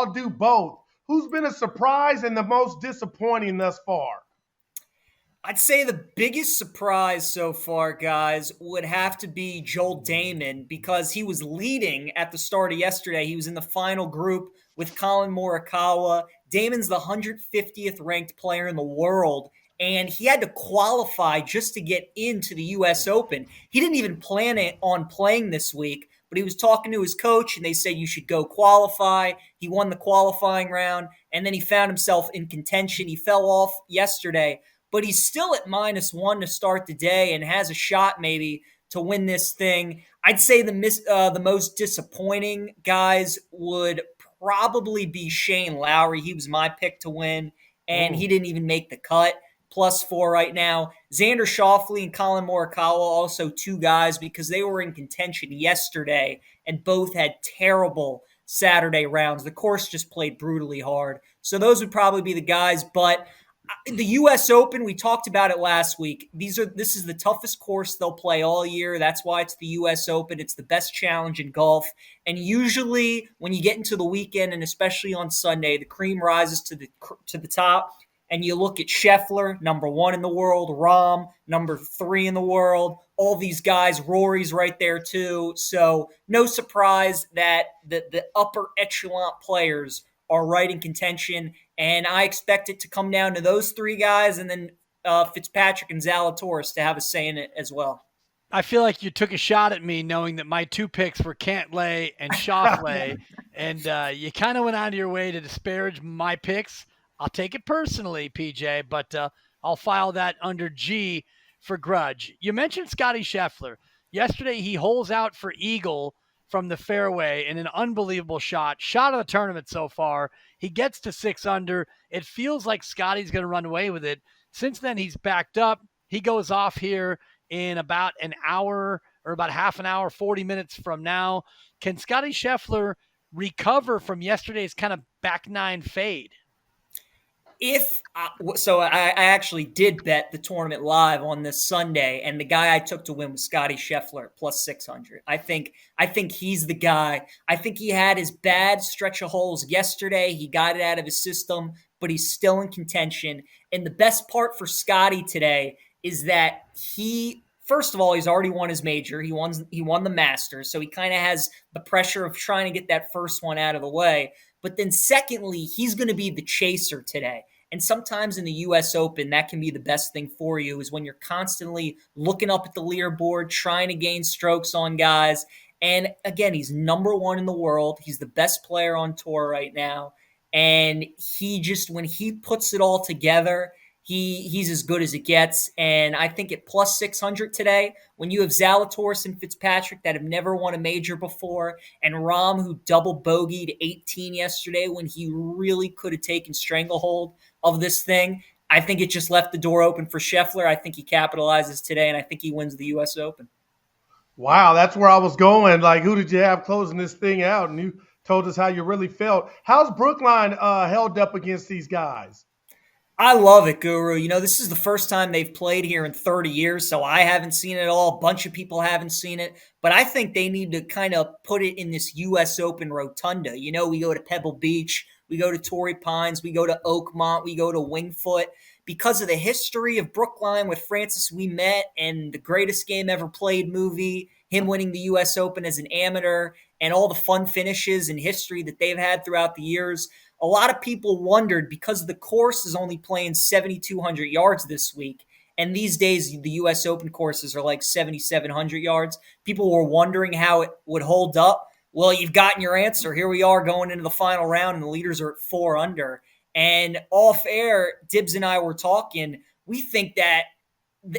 I'll do both. Who's been a surprise and the most disappointing thus far? I'd say the biggest surprise so far, guys, would have to be Joel Damon because he was leading at the start of yesterday. He was in the final group with Colin Morikawa. Damon's the 150th ranked player in the world, and he had to qualify just to get into the U.S. Open. He didn't even plan it on playing this week, but he was talking to his coach, and they said you should go qualify. He won the qualifying round, and then he found himself in contention. He fell off yesterday, but he's still at -1 to start the day and has a shot maybe to win this thing. I'd say the most disappointing guys would probably be Shane Lowry. He was my pick to win, and he didn't even make the cut. +4 right now. Xander Schauffele and Colin Morikawa, also two guys because they were in contention yesterday and both had terrible Saturday rounds. The course just played brutally hard. So those would probably be the guys, but the U.S. Open, we talked about it last week. This is the toughest course they'll play all year. That's why it's the U.S. Open. It's the best challenge in golf. And usually, when you get into the weekend, and especially on Sunday, the cream rises to the top. And you look at Scheffler, #1 in the world, Rahm, #3 in the world. All these guys, Rory's right there too. So no surprise that the upper echelon players are right in contention, and I expect it to come down to those three guys, and then Fitzpatrick and Zalatoris to have a say in it as well. I feel like you took a shot at me knowing that my two picks were Cantlay and Schauffele, and you kind of went out of your way to disparage my picks. I'll take it personally, PJ, but I'll file that under G for grudge. You mentioned Scotty Scheffler. Yesterday, he holes out for eagle from the fairway in an unbelievable shot of the tournament so far. He gets to 6 under. It feels like Scotty's going to run away with it. Since then, he's backed up. He goes off here in about an hour or about half an hour, 40 minutes from now. Can Scotty Scheffler recover from yesterday's kind of back nine fade? I actually did bet the tournament live on this Sunday, and the guy I took to win was Scotty Scheffler +600. I think he's the guy. I think he had his bad stretch of holes yesterday. He got it out of his system, but he's still in contention. And the best part for Scotty today is that first of all, he's already won his major. He won the Masters, so he kind of has the pressure of trying to get that first one out of the way. But then secondly, he's going to be the chaser today. And sometimes in the U.S. Open, that can be the best thing for you is when you're constantly looking up at the leaderboard, trying to gain strokes on guys. And again, he's #1 in the world. He's the best player on tour right now. And when he puts it all together, he's as good as it gets. And I think at +600 today, when you have Zalatoris and Fitzpatrick that have never won a major before, and Rahm, who double bogeyed 18 yesterday when he really could have taken stranglehold of this thing, I think it just left the door open for Scheffler. I think he capitalizes today, and I think he wins the U.S. Open. Wow, that's where I was going. Like, who did you have closing this thing out? And you told us how you really felt. How's Brookline held up against these guys? I love it, Guru. This is the first time they've played here in 30 years, so I haven't seen it all. A bunch of people haven't seen it, but I think they need to kind of put it in this U.S. Open rotunda. We go to Pebble Beach, we go to Torrey Pines, we go to Oakmont, we go to Wingfoot. Because of the history of Brookline with Francis Ouimet and the Greatest Game Ever Played movie, him winning the U.S. Open as an amateur, and all the fun finishes and history that they've had throughout the years, a lot of people wondered because the course is only playing 7,200 yards this week. And these days, the U.S. Open courses are like 7,700 yards. People were wondering how it would hold up. Well, you've gotten your answer. Here we are going into the final round, and the leaders are at 4 under. And off air, Dibbs and I were talking. We think that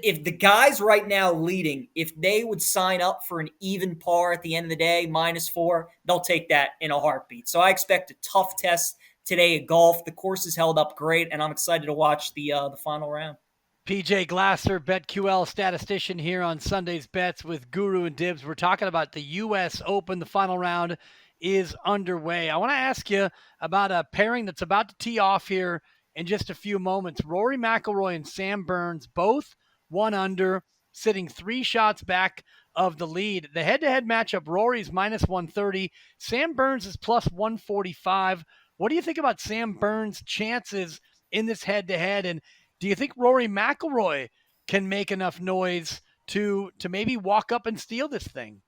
if the guys right now leading, if they would sign up for an even par at the end of the day, -4, they'll take that in a heartbeat. So I expect a tough test today at golf. The course is held up great, and I'm excited to watch the final round. PJ Glasser, BetQL statistician here on Sunday's Bets with Guru and Dibbs. We're talking about the U.S. Open. The final round is underway. I want to ask you about a pairing that's about to tee off here in just a few moments. Rory McIlroy and Sam Burns, both 1 under, sitting 3 shots back of the lead. The head-to-head matchup, Rory's -130. Sam Burns is +145. What do you think about Sam Burns' chances in this head-to-head? And do you think Rory McIlroy can make enough noise to maybe walk up and steal this thing?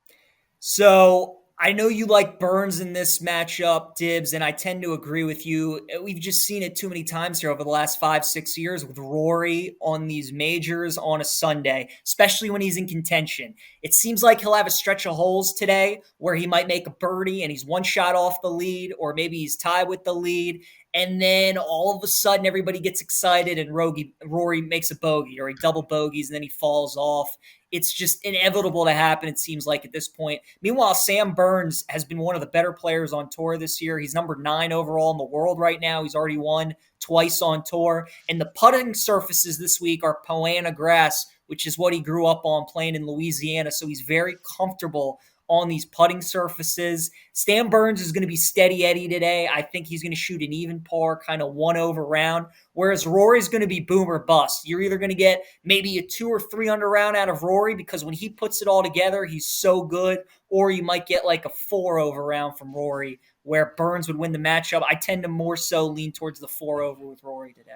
So I know you like Burns in this matchup, Dibs, and I tend to agree with you. We've just seen it too many times here over the last 5, 6 years with Rory on these majors on a Sunday, especially when he's in contention. It seems like he'll have a stretch of holes today where he might make a birdie and he's one shot off the lead, or maybe he's tied with the lead. And then all of a sudden, everybody gets excited and Rory makes a bogey, or he double bogeys and then he falls off. It's just inevitable to happen, it seems like, at this point. Meanwhile, Sam Burns has been one of the better players on tour this year. He's number 9 overall in the world right now. He's already won twice on tour. And the putting surfaces this week are Poana grass, which is what he grew up on playing in Louisiana. So he's very comfortable on these putting surfaces. Stan Burns is going to be steady Eddie today. I think he's going to shoot an even par, kind of one over round, whereas Rory's going to be boom or bust. You're either going to get maybe a 2 or 3 under round out of Rory because when he puts it all together, he's so good, or you might get like a 4 over round from Rory where Burns would win the matchup. I tend to more so lean towards the 4 over with Rory today.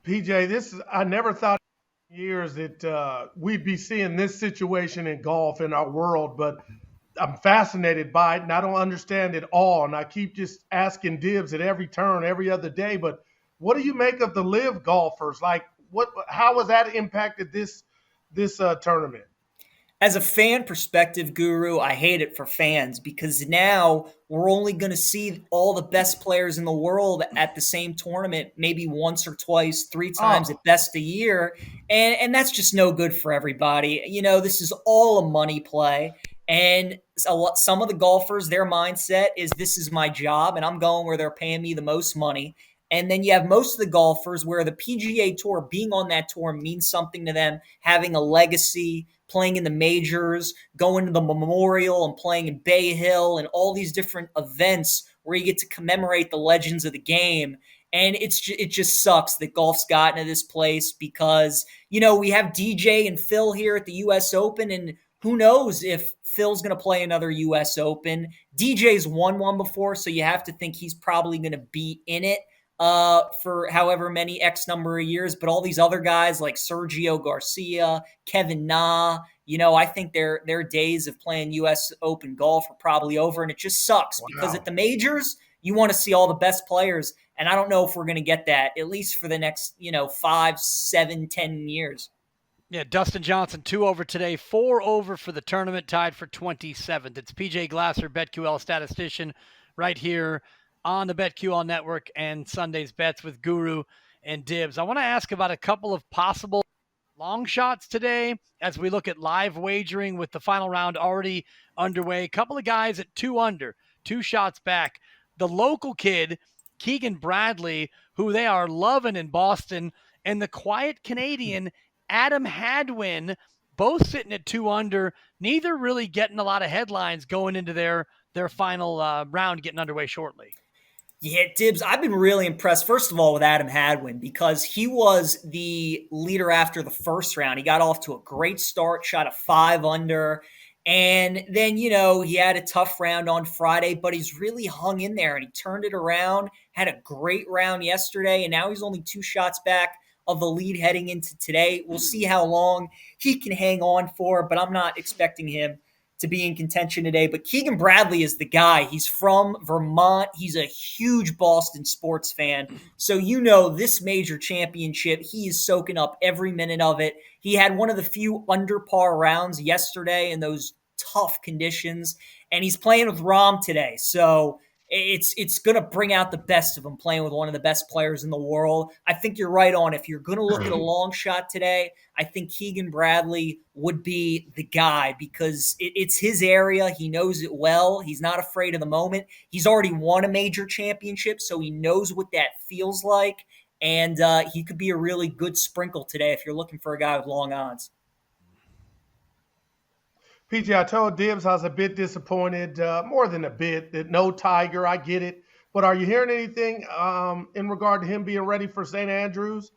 PJ, I never thought years that we'd be seeing this situation in golf in our world, but I'm fascinated by it and I don't understand it all. And I keep just asking Dibs at every turn, every other day. But what do you make of the live golfers? Like, how has that impacted this tournament? As a fan perspective, Guru, I hate it for fans because now we're only going to see all the best players in the world at the same tournament, maybe once or twice, 3 times at best a year. And that's just no good for everybody. You know, this is all a money play. And some of the golfers, their mindset is this is my job and I'm going where they're paying me the most money. And then you have most of the golfers where the PGA Tour, being on that tour means something to them, having a legacy, playing in the majors, going to the Memorial and playing in Bay Hill and all these different events where you get to commemorate the legends of the game. And it just sucks that golf's gotten to this place because, you know, we have DJ and Phil here at the U.S. Open, and who knows if Phil's going to play another U.S. Open. DJ's won one before, so you have to think he's probably going to be in it for however many X number of years. But all these other guys like Sergio Garcia, Kevin Na, you know, I think their days of playing U.S. Open golf are probably over. And it just sucks because at the majors, you want to see all the best players. And I don't know if we're going to get that, at least for the next, 5, 7, 10 years. Yeah, Dustin Johnson, 2 over today, 4 over for the tournament, tied for 27th. It's PJ Glasser, BetQL Statistician, right here on the BetQL Network and Sunday's Bets with Guru and Dibs. I want to ask about a couple of possible long shots today as we look at live wagering with the final round already underway. A couple of guys at 2 under, 2 shots back. The local kid, Keegan Bradley, who they are loving in Boston, and the quiet Canadian, Adam Hadwin, both sitting at 2 under, neither really getting a lot of headlines going into their final round getting underway shortly. Yeah, Dibs, I've been really impressed, first of all, with Adam Hadwin because he was the leader after the first round. He got off to a great start, shot a 5 under, and then, he had a tough round on Friday, but he's really hung in there, and he turned it around, had a great round yesterday, and now he's only 2 shots back of the lead heading into today. We'll see how long he can hang on for, but I'm not expecting him to be in contention today. But Keegan Bradley is the guy. He's from Vermont. He's a huge Boston sports fan. So this major championship, he is soaking up every minute of it. He had one of the few under par rounds yesterday in those tough conditions, and he's playing with Rahm today. So it's going to bring out the best of him playing with one of the best players in the world. I think you're right on. If you're going to look at a long shot today, I think Keegan Bradley would be the guy because it's his area. He knows it well. He's not afraid of the moment. He's already won a major championship, so he knows what that feels like. And he could be a really good sprinkle today if you're looking for a guy with long odds. PJ, I told Dibs I was a bit disappointed, more than a bit, that no Tiger. I get it. But are you hearing anything in regard to him being ready for St. Andrews?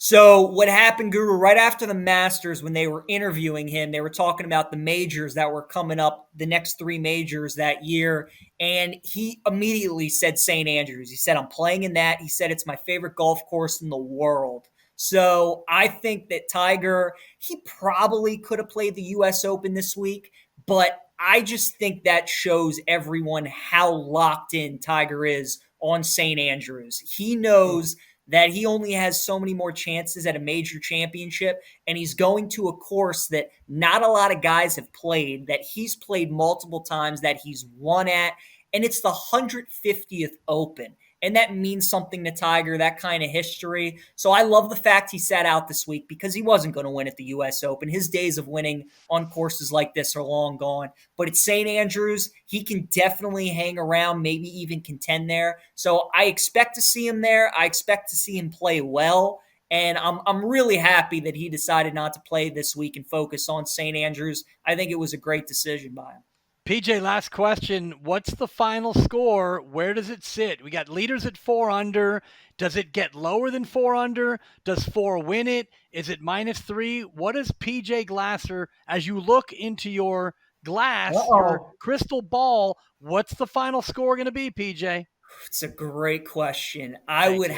So what happened, Guru, right after the Masters, when they were interviewing him, they were talking about the majors that were coming up, the next 3 majors that year. And he immediately said St. Andrews. He said, I'm playing in that. He said, it's my favorite golf course in the world. So I think that Tiger, he probably could have played the U.S. Open this week, but I just think that shows everyone how locked in Tiger is on St. Andrews. He knows that he only has so many more chances at a major championship, and he's going to a course that not a lot of guys have played, that he's played multiple times, that he's won at, and it's the 150th Open. And that means something to Tiger, that kind of history. So I love the fact he sat out this week because he wasn't going to win at the U.S. Open. His days of winning on courses like this are long gone. But at St. Andrews, he can definitely hang around, maybe even contend there. So I expect to see him there. I expect to see him play well. And I'm really happy that he decided not to play this week and focus on St. Andrews. I think it was a great decision by him. PJ, last question. What's the final score? Where does it sit? We got leaders at 4 under. Does it get lower than 4 under? Does 4 win it? Is it -3? What is PJ Glasser, as you look into your glass, your crystal ball, what's the final score going to be, PJ? It's a great question. I would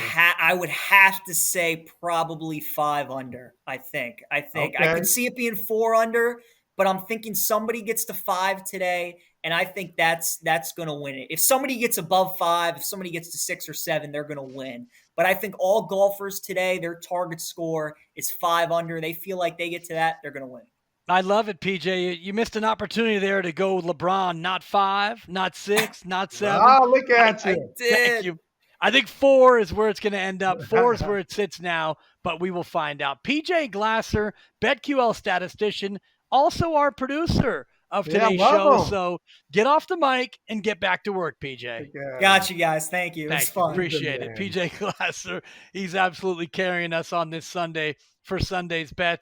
have to say probably 5 under. I think okay. I could see it being 4 under, but I'm thinking somebody gets to 5 today, and I think that's going to win it. If somebody gets above 5, if somebody gets to 6 or 7, they're going to win. But I think all golfers today, their target score is 5 under. They feel like they get to that, they're going to win. I love it, PJ. You missed an opportunity there to go LeBron, not 5, not 6, not 7. Oh, look at you. I did. Thank you. I think 4 is where it's going to end up. 4 is where it sits now, but we will find out. PJ Glasser, BetQL statistician, also our producer of today's show. So get off the mic and get back to work, PJ. Got you guys. Thank you. It's fun. Appreciate it. PJ Glasser, he's absolutely carrying us on this Sunday for Sunday's Bets.